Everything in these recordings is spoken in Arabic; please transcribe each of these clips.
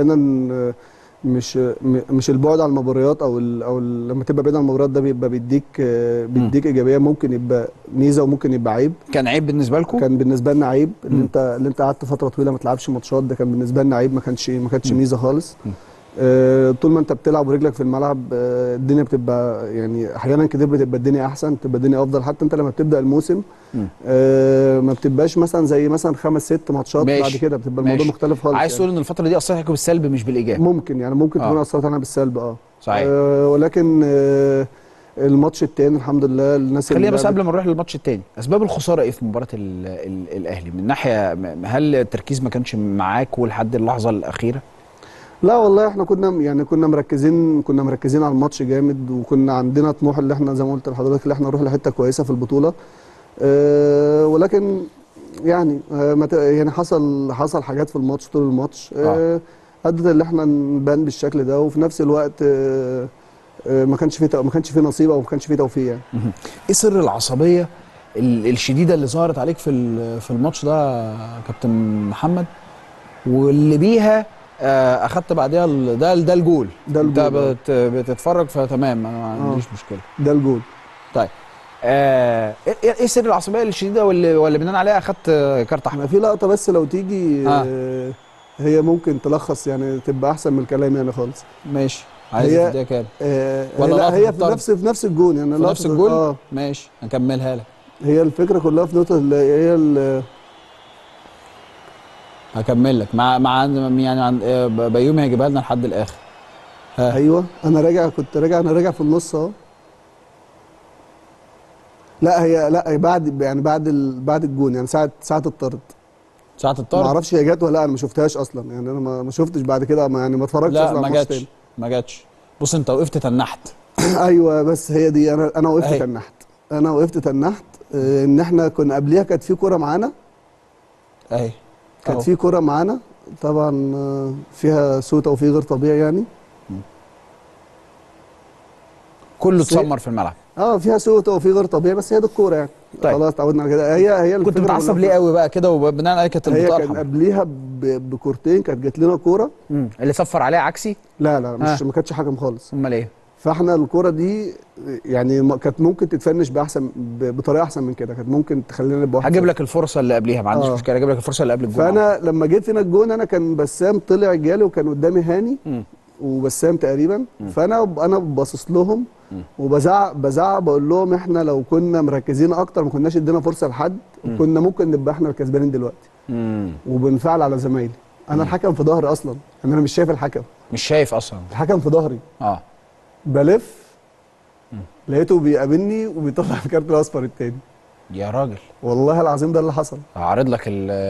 احيانا مش البعد عن المباريات لما تبقى بعيد عن المباريات ده بيبقى بيديك ايجابيه، ممكن يبقى ميزه وممكن يبقى عيب. كان عيب بالنسبه لكم؟ كان بالنسبه لنا عيب اللي انت قعدت فتره طويله ما تلعبش ماتشات، ده كان بالنسبه لنا عيب، ما كانش ميزه خالص. طول ما انت بتلعب ورجلك في الملعب الدنيا بتبقى يعني احيانا كتير بتبقى الدنيا احسن، بتبقى الدنيا افضل. حتى انت لما بتبدا الموسم ما بتبقاش مثلا زي مثلا 5 6 ماتشات بعد كده بتبقى الموضوع مختلف خالص. عايز تقول ان الفتره دي اثرت عليكم بالسلب مش بالايجاب؟ ممكن تكون اثرت علينا بالسلب. صحيح. ولكن الماتش الثاني الحمد لله الناس خلينا بس قبل ما نروح للماتش الثاني، اسباب الخساره ايه في مباراه الاهلي من ناحيه؟ هل التركيز ما كانش معاك ولحد اللحظه الاخيره؟ لا والله احنا كنا مركزين على الماتش جامد، وكنا عندنا طموح اللي احنا زي ما قلت لحضرتك اللي احنا نروح لحته كويسه في البطوله. ولكن يعني حصل حاجات في الماتش طول الماتش ادت اللي احنا نبان بالشكل ده، وفي نفس الوقت ما كانش فيه نصيب او ما كانش فيه توفيق يعني. ايه سر العصبيه الشديده اللي ظهرت عليك في الماتش ده يا كابتن محمد، واللي بيها اخدت بعدها ده الجول؟ انت بتتفرج فتمام، انا ما عنديش مشكله. ده الجول. طيب ايه سر العصبيه الشديده واللي بناء عليها اخدت كارت احمر؟ في لقطه بس لو تيجي هي ممكن تلخص يعني تبقى احسن من الكلام يعني خالص. ماشي، عايز تديها كام؟ ولا هي في نفس الجون يعني في نفس الجول. ماشي هكملها لك. هي الفكره كلها في نقطه اللي هي هكمل لك مع يعني عن بيومي هيجيبها لنا لحد الاخر. ايوه انا راجع في النص اهو. لا بعد الجون يعني ساعه الطرد. ما اعرفش هي جت ولا لا، انا ما شفتهاش اصلا يعني، انا ما شفتش بعد كده يعني ما اتفرجتش اصلا على الماتش تاني. ما جاتش. بص انت وقفت تنحت. ايوه بس هي دي انا وقفت تنحت. ان احنا كنا قبليها كانت في كوره معانا كانت في كوره معانا طبعا فيها سوء توفيق غير طبيعي يعني. كله اتسمر في الملعب. فيها سوء توفيق غير طبيعي، بس هي دي الكوره يعني. طيب. خلاص اتعودنا على كده. هي كنت متعصب ليه قوي بقى كده وبناء على كانت البطاقه؟ هي كان قبليها بكورتين كانت جات لنا كوره اللي صفر عليها عكسي. لا ما كانتش حكم خالص. امال ايه؟ فاحنا الكوره دي يعني كانت ممكن تتفنش بطريقه احسن من كده، كانت ممكن تخلينا نبقى هجيب لك الفرصه اللي قبليها، ما عنديش مشكله، هجيب لك الفرصه اللي قبل الجون. فانا لما جيت فينا الجون انا كان بسام طلع جالي وكان قدامي هاني وبسام تقريبا. فانا باصص لهم وبزعق بقول لهم احنا لو كنا مركزين اكتر ما كناش ادينا فرصه لحد، وكنا ممكن نبقى احنا الكسبانين دلوقتي. وبنفعل على زمايلي. انا الحكم في ظهري اصلا، انا مش شايف الحكم. مش شايف اصلا الحكم في ظهري. بلف لقيته بيقابلني وبيطلع الكارت الاصفر التاني. يا راجل والله العظيم ده اللي حصل. هعرض لك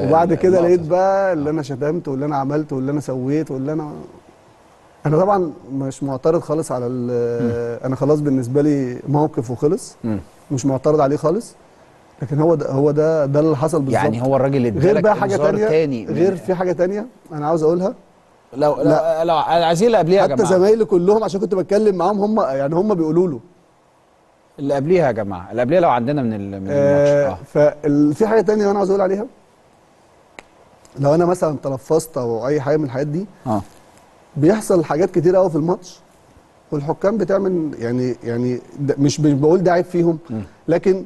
وبعد كده لقيت بقى اللي انا شتمت واللي انا عملت واللي انا سويت واللي انا طبعا مش معترض خالص على انا خلاص بالنسبه لي موقف وخلص. مش معترض عليه خالص، لكن هو ده اللي حصل بالظبط. يعني هو الراجل ادالك غير بقى حاجه تانية غير في حاجه تانية انا عاوز اقولها. لو عايزين اللي قبليها يا جماعه، حتى زمايلي كلهم عشان كنت بتكلم معاهم هم بيقولوا له اللي قبليها يا جماعه، اللي قبليها لو عندنا من الماتش. ففي حاجه تانية انا عاوز اقول عليها. لو انا مثلا تلفظت او اي حاجه من الحاجات دي بيحصل حاجات كتير قوي في الماتش، والحكام بتعمل يعني مش بقول ده عيب فيهم، لكن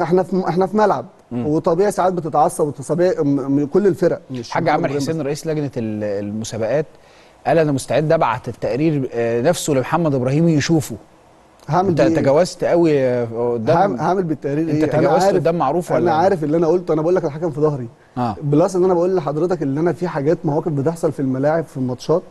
احنا في ملعب وطبيعي ساعات بتتعصب وطبيعي كل الفرق. مش حاج عامر حسين رئيس لجنه المسابقات قال انا مستعد ابعت التقرير نفسه لمحمد ابراهيم يشوفه. انت تجاوزت قوي قدام. هعمل بالتقرير انت تجاوزت قدام معروف ولا؟ انا عارف اللي انا قلته، انا بقول لك الحكم في ظهري. بلس ان انا بقول لحضرتك ان انا في حاجات مواقف بتحصل في الملاعب في الماتشات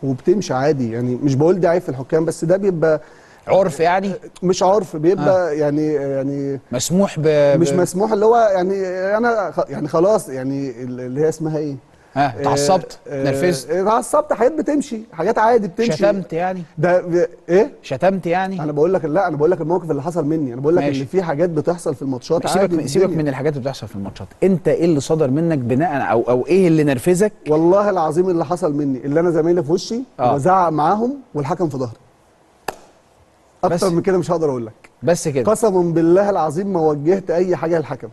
وبتمشي عادي يعني. مش بقول ده عيب في الحكام، بس ده بيبقى عرف يعني. مش عرف بيبقى يعني مسموح مش مسموح اللي هو انا يعني خلاص يعني اللي هي اسمها ايه؟ اتعصبت نرفزت اتعصبت، حاجات بتمشي، حاجات عادي بتمشي. شتمت يعني؟ ده ايه؟ شتمت يعني؟ انا بقول لك الموقف اللي حصل مني، انا بقول لك ان في حاجات بتحصل في الماتشات عادي. سيبك من الحاجات اللي بتحصل في الماتشات، انت ايه اللي صدر منك بناء او ايه اللي نرفزك؟ والله العظيم اللي حصل مني اللي انا زمايلي في وشي وبزعق معاهم والحكم في ظهري. اكتر من كده مش هقدر اقول لك. بس كده قسما بالله العظيم ما وجهت اي حاجه للحكم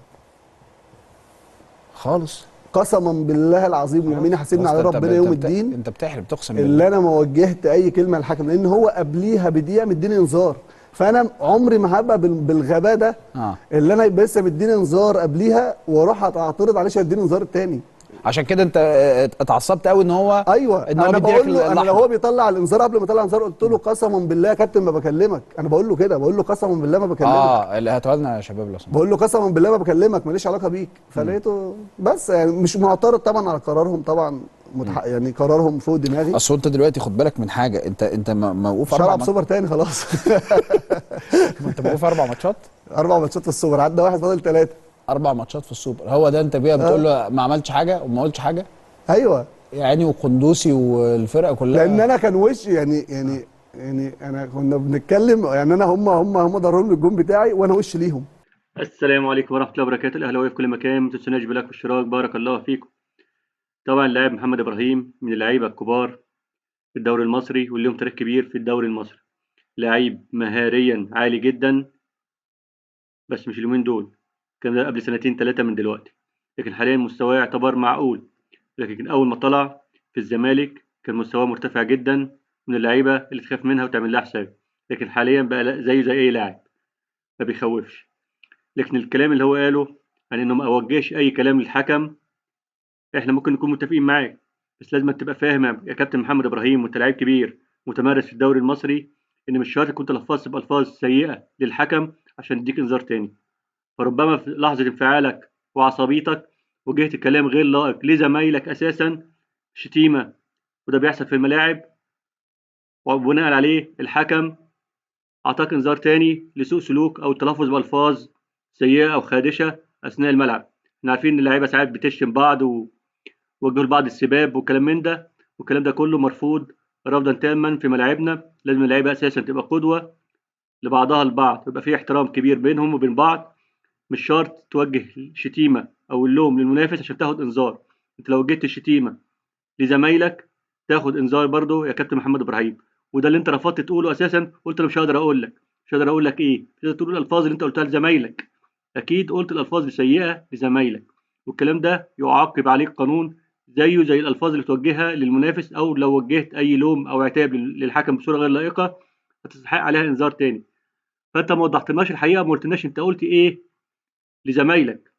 خالص. قسما بالله العظيم ويميني حاسبني على ربنا يوم الدين، انت بتحلم بتقسم بالله اللي انا ما وجهت اي كلمه للحكم، لان هو قبليها بدقيقه مديني انذار. فانا عمري ما هبقى بالغباء ده اللي انا يبقى لسه مديني انذار قبليها واروح اعترض عليه عشان يديني انذار التاني. عشان كده انت اتعصبت قوي ان هو ايوه ان هو انا بيديلك بقول له، انا لو هو بيطلع الانذار قبل ما يطلع الانذار قلت له قسما بالله يا كابتن ما بكلمك. انا بقول له كده، بقول له قسما بالله ما بكلمك. اللي هاتوا لنا يا شباب لو سمحت. بقول له قسما بالله ما بكلمك، ماليش علاقه بيك. فلقيته بس يعني مش معترض طبعا على قرارهم طبعا، يعني قرارهم فوق دماغي. اصل انت دلوقتي خد بالك من حاجه، انت موقوف مش هلعب سوبر تاني خلاص. انت موقوف 4 ماتشات، 4 ماتشات في السوبر، عدى واحد فاضل 3. 4 ماتشات في السوبر، هو ده انت بيها بتقول له ما عملتش حاجه وما قلتش حاجه؟ ايوه يعني وقندوسي والفرقه كلها، لان انا كان وشي يعني انا كنا بنتكلم يعني انا هم ضرروا لي الجون بتاعي وانا وشي ليهم. السلام عليكم ورحمة الله وبركاته. الأهلاوية في كل مكان، ما تنسوناش باللايك والاشتراك، بارك الله فيكم. طبعا اللاعب محمد إبراهيم من اللعيبة الكبار في الدوري المصري واللي لهم تاريخ كبير في الدوري المصري. لعيب مهاريا عالي جدا، بس مش اليومين دول، كان ده قبل سنتين 3 من دلوقتي. لكن حاليا مستواه يعتبر معقول، لكن أول ما طلع في الزمالك كان مستواه مرتفع جدا، من اللعيبة اللي تخاف منها وتعمل لها حساب. لكن حاليا بقى زيه زي أي لاعب، ما بيخوفش. لكن الكلام اللي هو قاله عن إنه ما أوجهش أي كلام للحكم، إحنا ممكن نكون متفقين معاك، بس لازم تبقى فاهم يا كابتن محمد إبراهيم وأنت لعيب كبير متمرس في الدوري المصري، إن مش شرط تكون تلفظت بألفاظ سيئة للحكم عشان يديك إنذار تاني. فربما في لحظة انفعالك وعصبيتك وجهت كلام غير لائق لزمايلك أساسا، شتيمة، وده بيحصل في الملاعب، وبناء عليه الحكم أعطاك إنذار تاني لسوء سلوك أو التلفظ بألفاظ سيئة أو خادشة أثناء الملعب. احنا عارفين إن اللعيبة ساعات بتشتم بعض ووجهوا لبعض السباب وكلام من ده، والكلام ده كله مرفوض رفضا تاما في ملاعبنا. لازم اللعيبة أساسا تبقى قدوة لبعضها البعض، يبقى في احترام كبير بينهم وبين بعض. مش شرط توجه الشتيمة أو اللوم للمنافس عشان تاخد إنذار. أنت لو وجهت الشتيمة لزمايلك تاخد إنذار برضه يا كابتن محمد إبراهيم، وده اللي أنت رفضت تقوله أساسا. قلت أنا مش هقدر أقول لك، مش هقدر أقول لك إيه، مش هقدر تقول الألفاظ اللي أنت قلتها لزمايلك. أكيد قلت الألفاظ السيئة لزمايلك، والكلام ده يعاقب عليه القانون زيه زي الألفاظ اللي توجهها للمنافس، أو لو وجهت أي لوم أو عتاب للحكم بصورة غير لائقة هتستحق عليها إنذار تاني. فأنت ما وضحتلناش الحقيقة، ما قلتلناش أنت قلت إيه لزمايلك.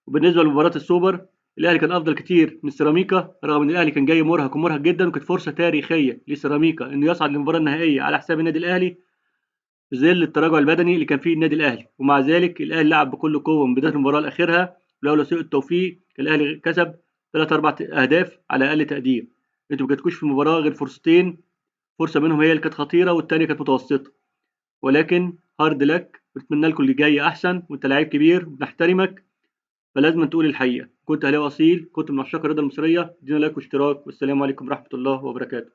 وبالنسبة لمباراة السوبر، الأهلي كان أفضل كتير من سيراميكا، رغم إن الأهلي كان جاي مرهق ومرهق جدا، وكانت فرصة تاريخية لسيراميكا إنه يصعد للمباراة النهائية على حساب النادي الأهلي في ظل التراجع البدني اللي كان فيه النادي الأهلي. ومع ذلك الأهلي لعب بكل قوة من بداية المباراة لآخرها، ولولا سوء التوفيق كان الأهلي كسب 3 4 أهداف على أقل تقدير. أنتوا ما جاتكوش في المباراة غير فرصتين، فرصة منهم هي اللي كانت خطيرة والتانية كانت متوسطة. ولكن هارد لك، بنتمنى لكم اللي جاي أحسن، وأنت لعيب كبير وبنحترمك، فلازم تقول الحقيقة. كنت أهلاوي أصيل، كنت من عشاق الرياضة المصرية. ادينا لايك واشتراك، والسلام عليكم ورحمة الله وبركاته.